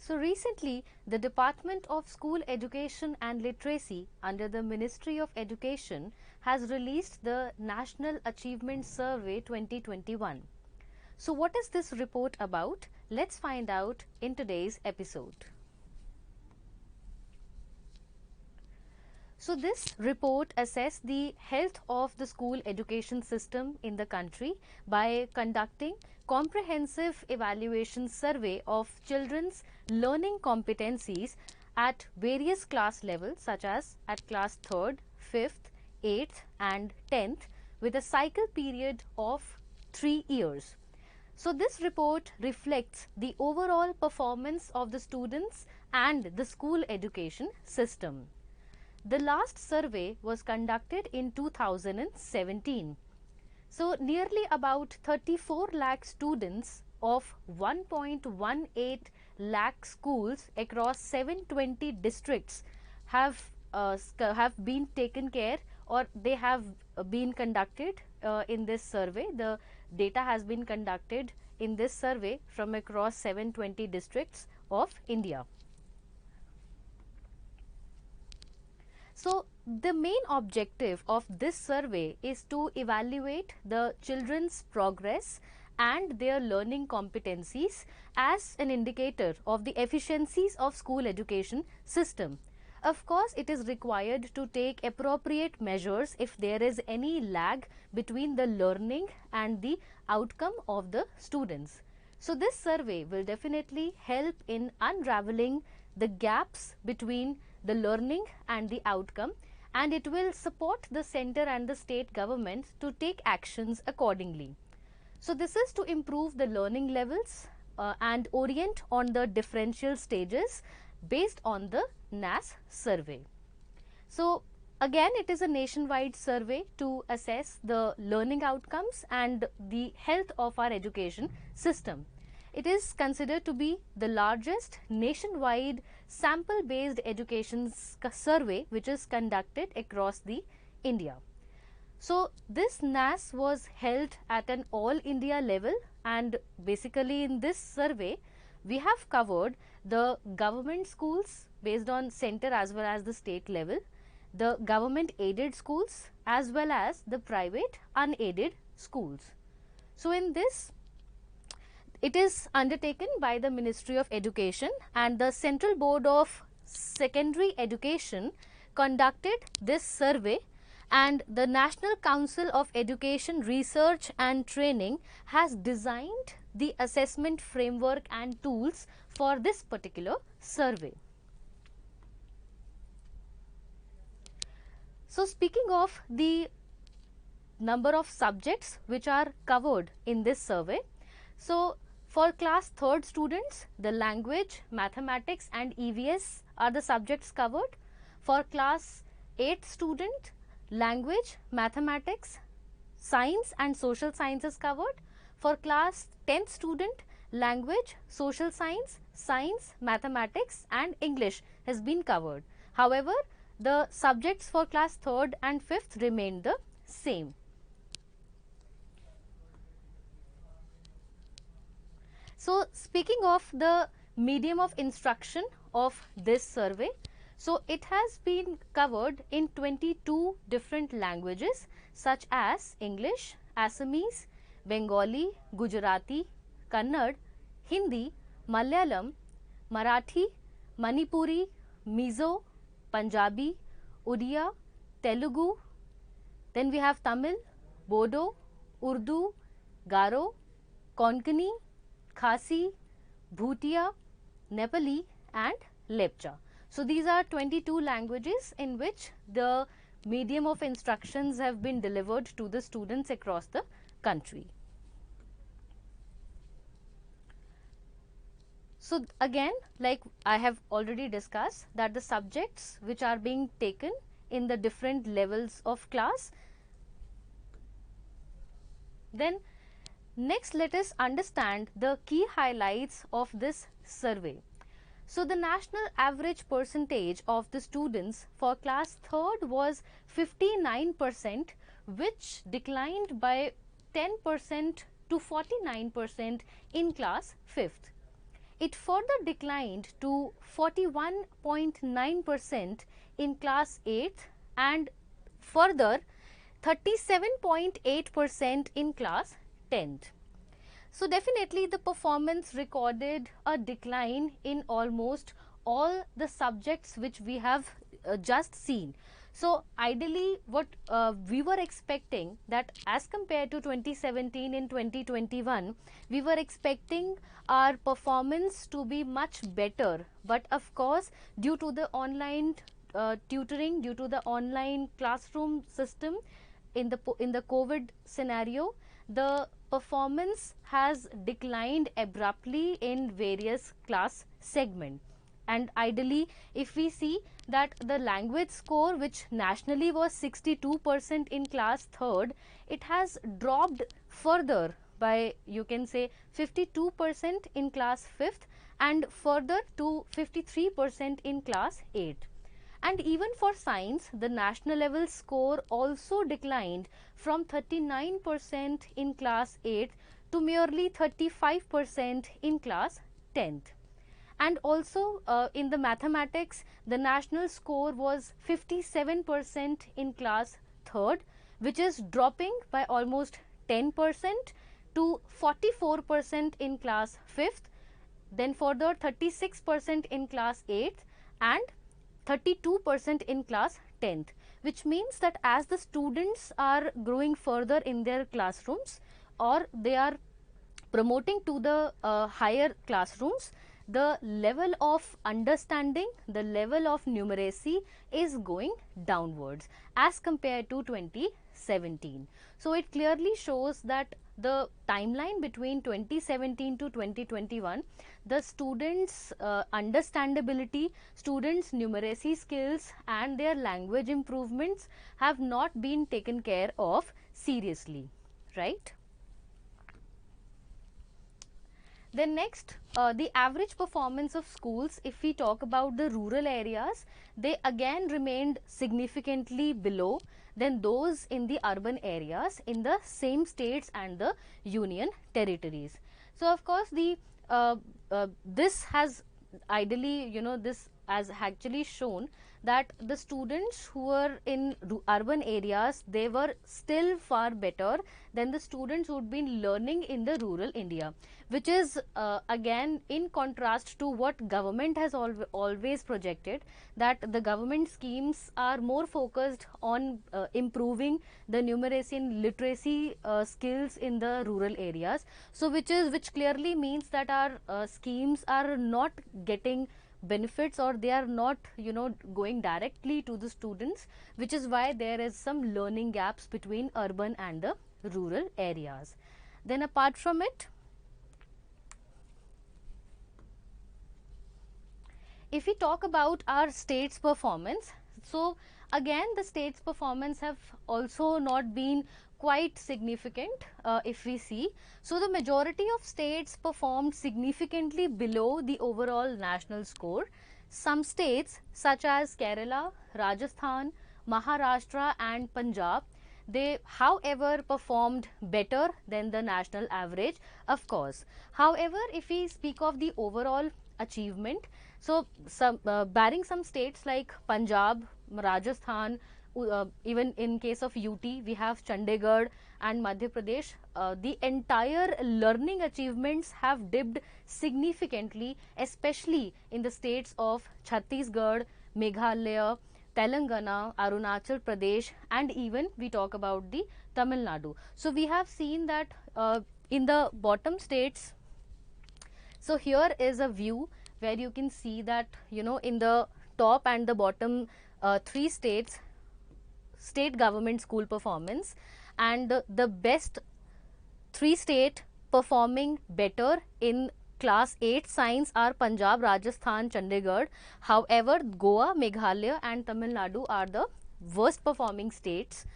So recently, the Department of School Education and Literacy under the Ministry of Education has released the National Achievement Survey 2021. So what is this report about? Let's find out in today's episode. So this report assessed the health of the school education system in the country by conducting comprehensive evaluation survey of children's learning competencies at various class levels such as at class 3rd, 5th, 8th and 10th with a cycle period of 3 years. So this report reflects the overall performance of the students and the school education system. The last survey was conducted in 2017. So nearly about 34 lakh students of 1.18 lakh schools across 720 districts have been taken care, or they have been conducted in this survey. The data has been conducted in this survey from across 720 districts of India. So the main objective of this survey is to evaluate the children's progress and their learning competencies as an indicator of the efficiencies of school education system. Of course, it is required to take appropriate measures if there is any lag between the learning and the outcome of the students. So this survey will definitely help in unraveling the gaps between the learning and the outcome, and it will support the center and the state governments to take actions accordingly. So this is to improve the learning levels and orient on the differential stages based on the N.A.S. survey. So again, it is a nationwide survey to assess the learning outcomes and the health of our education system. It is considered to be the largest nationwide sample based education survey which is conducted across the India. So this N.A.S. was held at an all India level, and basically in this survey we have covered the government schools based on center as well as the state level, the government aided schools as well as the private unaided schools. So in this, it is undertaken by the Ministry of Education, and the Central Board of Secondary Education conducted this survey, and the National Council of Education Research and Training has designed the assessment framework and tools for this particular survey. So speaking of the number of subjects which are covered in this survey, so for class 3rd students, the language, mathematics and EVS are the subjects covered. For class 8th student, language, mathematics, science and social sciences covered. For class 10th student, language, social science, science, mathematics and English has been covered. However, the subjects for class 3rd and 5th remain the same. So speaking of the medium of instruction of this survey, so it has been covered in 22 different languages such as English, Assamese, Bengali, Gujarati, Kannada, Hindi, Malayalam, Marathi, Manipuri, Mizo, Punjabi, Odia, Telugu, then we have Tamil, Bodo, Urdu, Garo, Konkani, Khasi, Bhutia, Nepali and Lepcha. So these are 22 languages in which the medium of instructions have been delivered to the students across the country. So again, like I have already discussed, that the subjects which are being taken in the different levels of class. Then next, let us understand the key highlights of this survey. So the national average percentage of the students for class 3rd was 59%, which declined by 10% to 49% in class 5th. it further declined to 41.9% in class 8th and further 37.8% in class 10th. So definitely the performance recorded a decline in almost all the subjects which we have just seen. So ideally what we were expecting, that as compared to 2017 in 2021, we were expecting our performance to be much better, but of course due to the online tutoring, due to the online classroom system, in the COVID scenario, the performance has declined abruptly in various class segment. And ideally, if we see that the language score, which nationally was 62% in class 3rd, it has dropped further by, you can say, 52% in class 5th and further to 53% in class 8th. And even for science, the national level score also declined from 39% in class 8th to merely 35% in class 10th. And also in the mathematics, the national score was 57% in class 3rd, which is dropping by almost 10% to 44% in class 5th, then further 36% in class 8th and 32% in class 10th, which means that as the students are growing further in their classrooms or they are promoting to the higher classrooms, the level of understanding, the level of numeracy is going downwards as compared to 2017. So it clearly shows that the timeline between 2017 to 2021, the students understandability, students numeracy skills and their language improvements have not been taken care of seriously, right? Then next, the average performance of schools, if we talk about the rural areas, they again remained significantly below than those in the urban areas in the same states and the union territories. So of course the this has ideally, this has actually shown that the students who were in urban areas, they were still far better than the students who had been learning in the rural India, which is again in contrast to what government has always projected, that the government schemes are more focused on improving the numeracy and literacy skills in the rural areas. So which clearly means that our schemes are not getting benefits, or they are not going directly to the students, which is why there is some learning gaps between urban and the rural areas. Then apart from it, if we talk about our state's performance, so again the state's performance have also not been quite significant if we see. So the majority of states performed significantly below the overall national score. Some states such as Kerala, Rajasthan, Maharashtra and Punjab, they however performed better than the national average, of course. However, if we speak of the overall achievement, so some barring some states like Punjab, Rajasthan, even in case of UT, we have Chandigarh and Madhya Pradesh, the entire learning achievements have dipped significantly, especially in the states of Chhattisgarh, Meghalaya, Telangana, Arunachal Pradesh, and even we talk about the Tamil Nadu. So we have seen that in the bottom states, so here is a view where you can see that in the top and the bottom three states, state government school performance, and the best three state performing better in class 8 science are Punjab, Rajasthan, Chandigarh. However, Goa, Meghalaya and Tamil Nadu are the worst performing states.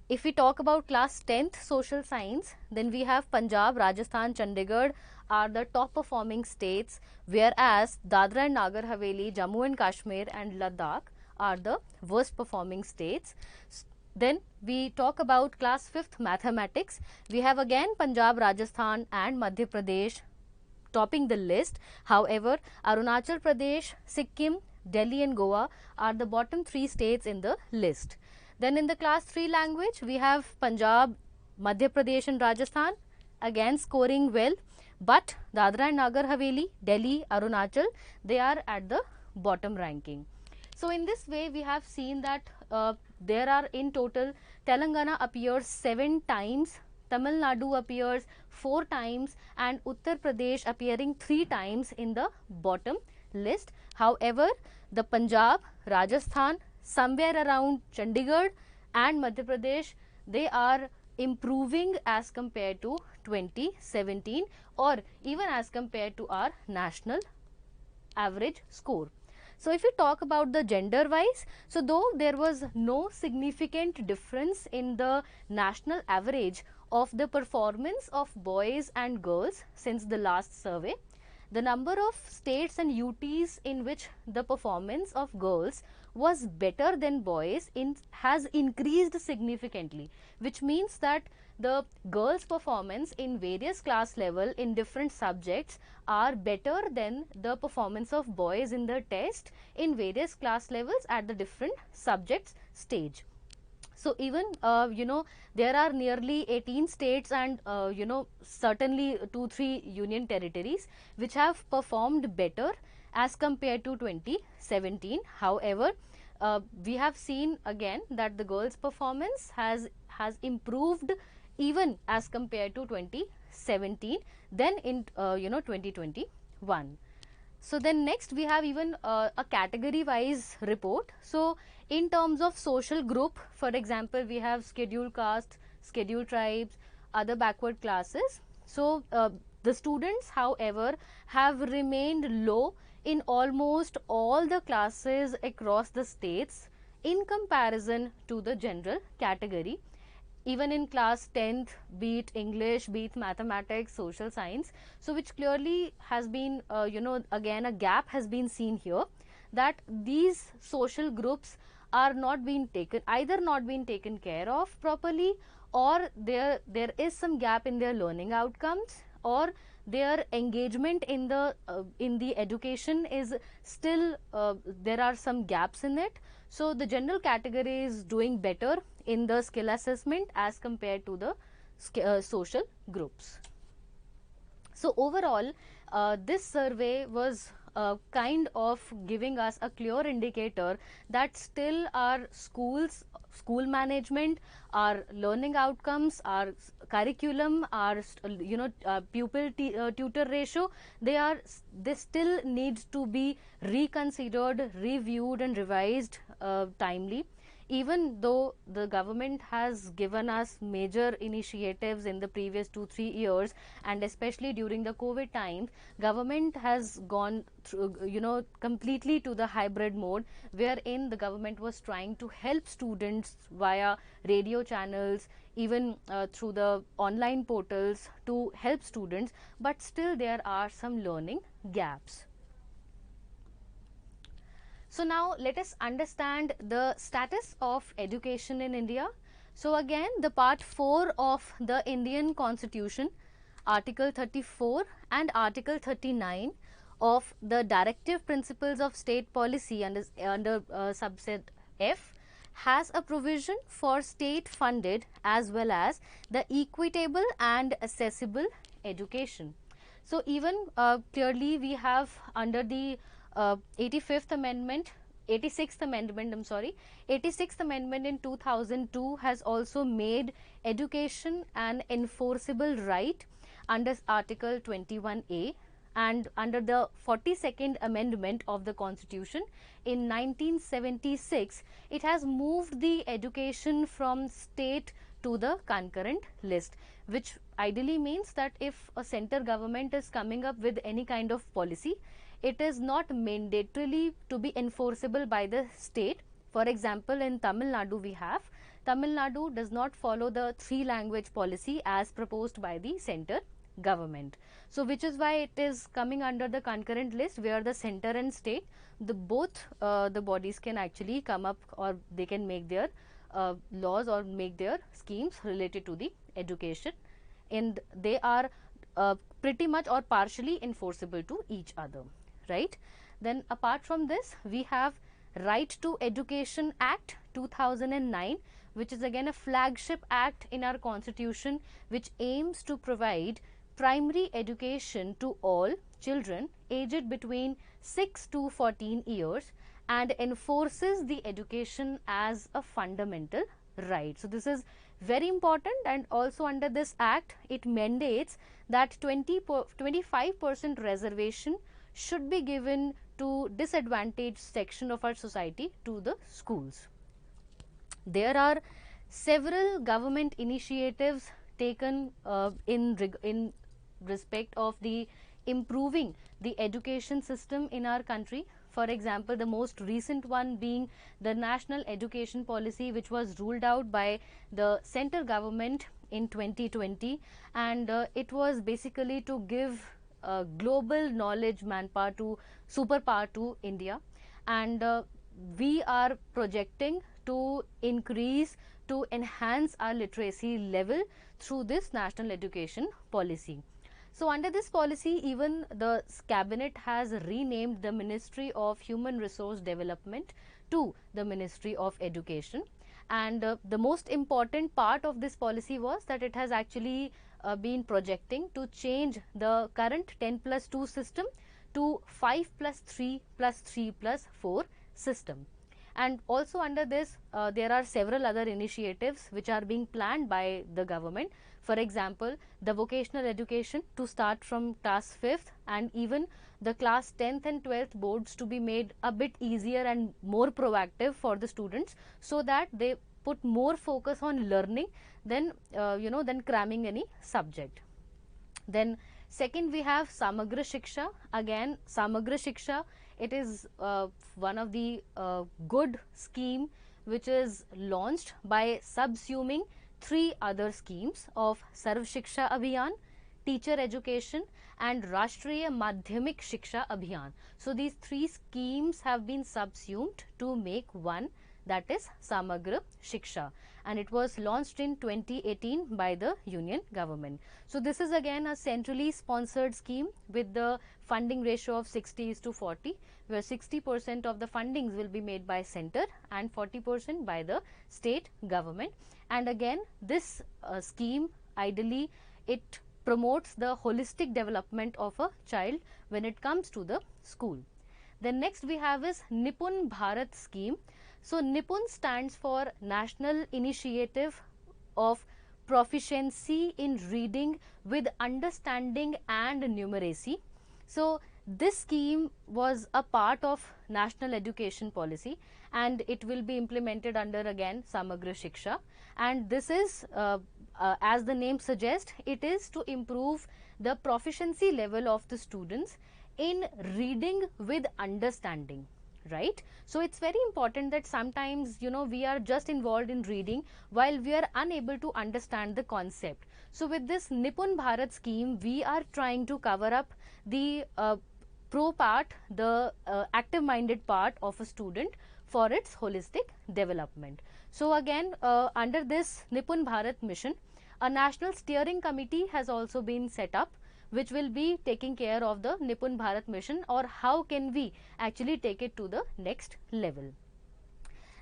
If we talk about class 10th social science, then we have Punjab, Rajasthan, Chandigarh are the top performing states, whereas Dadra and Nagar Haveli, Jammu and Kashmir and Ladakh are the worst performing states. Then we talk about class 5th mathematics. We have again Punjab, Rajasthan and Madhya Pradesh topping the list. However, Arunachal Pradesh, Sikkim, Delhi and Goa are the bottom 3 states in the list. Then in the class 3 language, we have Punjab, Madhya Pradesh and Rajasthan, again scoring well, but Dadra and Nagar Haveli, Delhi, Arunachal, they are at the bottom ranking. So in this way, we have seen that there are in total, Telangana appears 7 times, Tamil Nadu appears 4 times and Uttar Pradesh appearing 3 times in the bottom list. However, the Punjab, Rajasthan, somewhere around Chandigarh and Madhya Pradesh, they are improving as compared to 2017 or even as compared to our national average score. So if we talk about the gender wise, so though there was no significant difference in the national average of the performance of boys and girls since the last survey, the number of states and UTs in which the performance of girls was better than boys has increased significantly, which means that the girls' performance in various class level in different subjects are better than the performance of boys in the test in various class levels at the different subjects stage. So even there are nearly 18 states and certainly 2-3 union territories which have performed better as compared to 2017. However, we have seen again that the girls' performance has improved even as compared to 2017 then in 2021. So then next we have even a category wise report. So in terms of social group, for example, we have scheduled castes, scheduled tribes, other backward classes. So the students, however, have remained low in almost all the classes across the states in comparison to the general category. Even in class 10th, be it English, be it mathematics, social science, so which clearly has been again a gap has been seen here, that these social groups are not being taken, either not being taken care of properly, or there is some gap in their learning outcomes, or their engagement in the education is still there are some gaps in it. So the general category is doing better in the skill assessment as compared to the social groups. So overall, this survey was kind of giving us a clear indicator that still our school management, our learning outcomes, our curriculum, our pupil tutor ratio, they still need to be reconsidered, reviewed and revised timely. Even though the government has given us major initiatives in the previous 2-3 years, and especially during the COVID times, government has gone through completely to the hybrid mode, wherein the government was trying to help students via radio channels, even through the online portals to help students, but still there are some learning gaps. So now let us understand the status of education in India. So again, the part 4 of the Indian Constitution, Article 34 and Article 39 of the Directive Principles of State Policy under subset F has a provision for state funded as well as the equitable and accessible education. So even clearly we have under the 86th amendment in 2002 has also made education an enforceable right under Article 21A, and under the 42nd amendment of the Constitution in 1976, it has moved the education from state to the concurrent list, which ideally means that if a center government is coming up with any kind of policy, it is not mandatorily to be enforceable by the state. For example, in Tamil Nadu we have, Tamil Nadu does not follow the 3-language policy as proposed by the center government. So which is why it is coming under the concurrent list, where the center and state, both the bodies can actually come up, or they can make their laws or make their schemes related to the education, and they are pretty much or partially enforceable to each other, right? Then apart from this, we have Right to Education Act 2009, which is again a flagship act in our constitution, which aims to provide primary education to all children aged between 6 to 14 years and enforces the education as a fundamental right. So this is very important, and also under this act it mandates that 25% reservation should be given to disadvantaged section of our society to the schools. There are several government initiatives taken in respect of the improving the education system in our country. For example, the most recent one being the National Education Policy, which was ruled out by the center government in 2020, and it was basically to give global knowledge manpower to superpower to India, and we are projecting to increase, to enhance our literacy level through this national education policy. So under this policy, even the cabinet has renamed the Ministry of Human Resource Development to the Ministry of Education, and the most important part of this policy was that it has actually been projecting to change the current 10+2 system to 5+3+3+4 system. And also under this, there are several other initiatives which are being planned by the government. For example, the vocational education to start from class 5th, and even the class 10th and 12th boards to be made a bit easier and more proactive for the students, so that they put more focus on learning than than cramming any subject. Then second, we have Samagra Shiksha. Again, Samagra Shiksha, it is one of the good scheme which is launched by subsuming three other schemes of Sarv Shiksha Abhiyan, Teacher Education, and Rashtriya Madhyamik Shiksha Abhiyan. So these three schemes have been subsumed to make one, that is Samagra Shiksha, and it was launched in 2018 by the Union government. So this is again a centrally sponsored scheme with the funding ratio of 60:40, where 60% of the fundings will be made by center and 40% by the state government. And again, this scheme, ideally it promotes the holistic development of a child when it comes to the school. Then next we have is Nipun Bharat scheme. So Nipun stands for National Initiative of Proficiency in Reading with Understanding and Numeracy. So this scheme was a part of National Education Policy, and it will be implemented under again Samagra Shiksha, and this is as the name suggests, it is to improve the proficiency level of the students in reading with understanding, right? So it's very important that sometimes we are just involved in reading while we are unable to understand the concept. So with this Nipun Bharat scheme, we are trying to cover up the pro part, the active minded part of a student for its holistic development. So again, under this Nipun Bharat mission, a national steering committee has also been set up, which will be taking care of the Nipun Bharat mission, or how can we actually take it to the next level.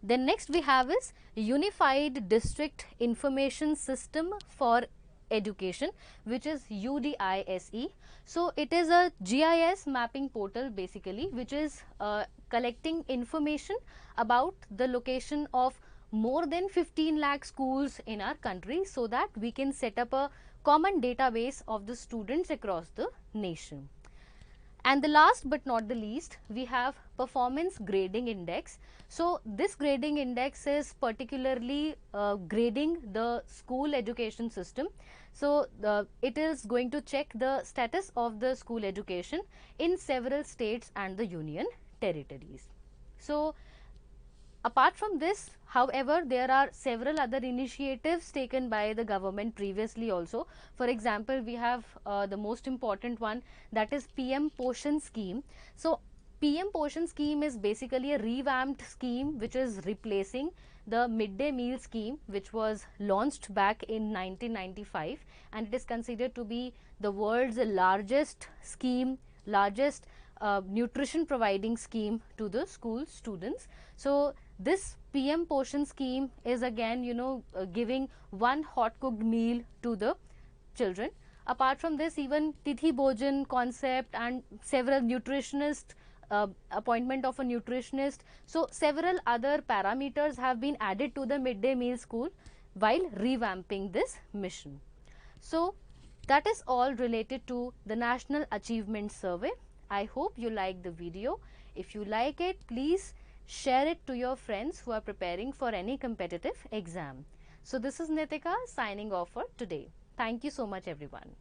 Then next we have is Unified District Information System for Education, which is UDISE. So it is a GIS mapping portal basically, which is collecting information about the location of more than 15 lakh schools in our country, so that we can set up a common database of the students across the nation. And the last but not the least, we have Performance Grading Index. So this grading index is particularly grading the school education system. So it is going to check the status of the school education in several states and the union territories. So apart from this, however, there are several other initiatives taken by the government previously also. For example, we have the most important one, that is PM Poshan scheme. So PM Portion scheme is basically a revamped scheme which is replacing the midday meal scheme which was launched back in 1995, and it is considered to be the world's largest scheme, largest nutrition providing scheme to the school students. So this PM Portion scheme is again, giving one hot cooked meal to the children. Apart from this, even Tithi Bhojan concept and several nutritionist, appointment of a nutritionist, so several other parameters have been added to the midday meal school while revamping this mission. So that is all related to the National Achievement Survey. I hope you like the video. If you like it, please share it to your friends who are preparing for any competitive exam. So this is Nitika signing off for today. Thank you so much everyone.